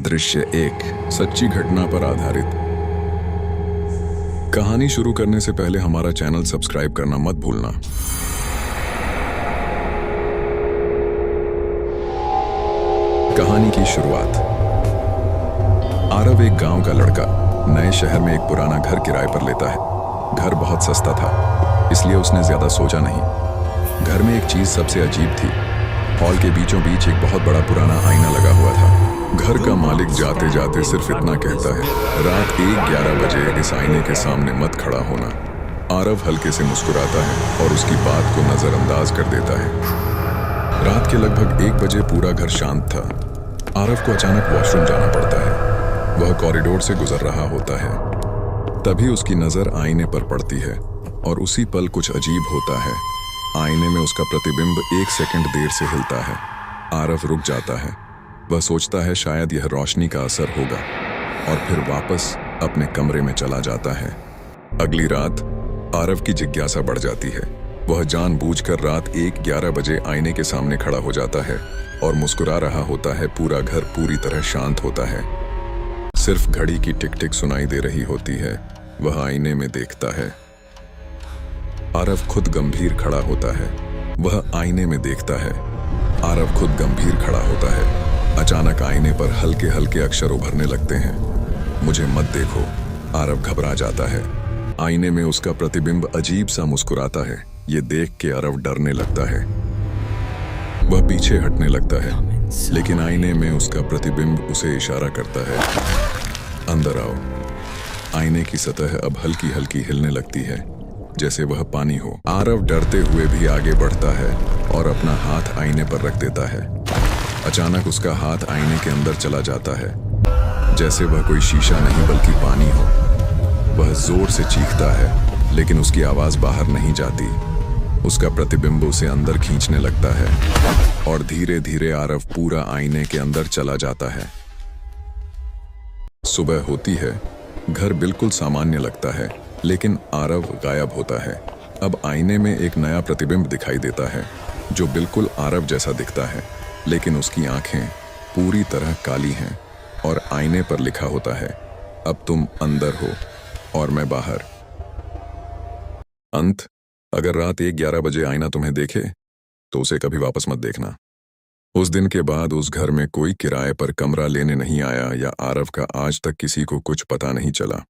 दृश्य एक सच्ची घटना पर आधारित। कहानी शुरू करने से पहले हमारा चैनल सब्सक्राइब करना मत भूलना। कहानी की शुरुआत। आरव एक गांव का लड़का नए शहर में एक पुराना घर किराए पर लेता है। घर बहुत सस्ता था, इसलिए उसने ज्यादा सोचा नहीं। घर में एक चीज सबसे अजीब थी। हॉल के बीचों बीच एक बहुत बड़ा पुराना आईना लगा हुआ था। घर का मालिक जाते जाते सिर्फ इतना कहता है, रात 1:11 बजे इस आईने के सामने मत खड़ा होना। आरव हल्के से मुस्कुराता है और उसकी बात को नजरअंदाज कर देता है। रात के लगभग 1 बजे पूरा घर शांत था। आरव को अचानक वॉशरूम जाना पड़ता है। वह कॉरिडोर से गुजर रहा होता है। तभी उसकी नजर आईने पर पड़ती है और उसी पल कुछ अजीब होता है। आईने में उसका प्रतिबिंब 1 सेकंड देर से हिलता है। आरव रुक जाता है। वह सोचता है शायद यह रोशनी का असर होगा और फिर वापस अपने कमरे में चला जाता है। अगली रात आरव की जिज्ञासा बढ़ जाती है। वह जानबूझकर रात 1:11 बजे आईने के सामने खड़ा हो जाता है और मुस्कुरा रहा होता है। पूरा घर पूरी तरह शांत होता है। सिर्फ घड़ी की टिक टिक सुनाई दे रही होती है। वह आईने में देखता है। आरव खुद गंभीर खड़ा होता है। वह आईने में देखता है। आरव खुद गंभीर खड़ा होता है। अचानक आईने पर हल्के हल्के अक्षर उभरने लगते हैं। मुझे मत देखो। आरव घबरा जाता है। आईने में उसका प्रतिबिंब अजीब सा मुस्कुराता है। ये देख के आरव डरने लगता है। वह पीछे हटने लगता है, लेकिन आईने में उसका प्रतिबिंब उसे इशारा करता है, अंदर आओ। आईने की सतह अब हल्की हल्की हिलने लगती है, जैसे वह पानी हो। आरव डरते हुए भी आगे बढ़ता है और अपना हाथ आईने पर रख देता है। अचानक उसका हाथ आईने के अंदर चला जाता है, जैसे वह कोई शीशा नहीं बल्कि पानी हो। वह जोर से चीखता है, लेकिन उसकी आवाज बाहर नहीं जाती। उसका प्रतिबिंब उसे अंदर खींचने लगता है और धीरे धीरे आरव पूरा आईने के अंदर चला जाता है। सुबह होती है। घर बिल्कुल सामान्य लगता है, लेकिन आरव गायब होता है। अब आईने में एक नया प्रतिबिंब दिखाई देता है, जो बिल्कुल आरव जैसा दिखता है, लेकिन उसकी आंखें पूरी तरह काली हैं और आईने पर लिखा होता है, अब तुम अंदर हो और मैं बाहर। अंत। अगर रात 1:11 बजे आईना तुम्हें देखे तो उसे कभी वापस मत देखना। उस दिन के बाद उस घर में कोई किराए पर कमरा लेने नहीं आया या आरव का आज तक किसी को कुछ पता नहीं चला।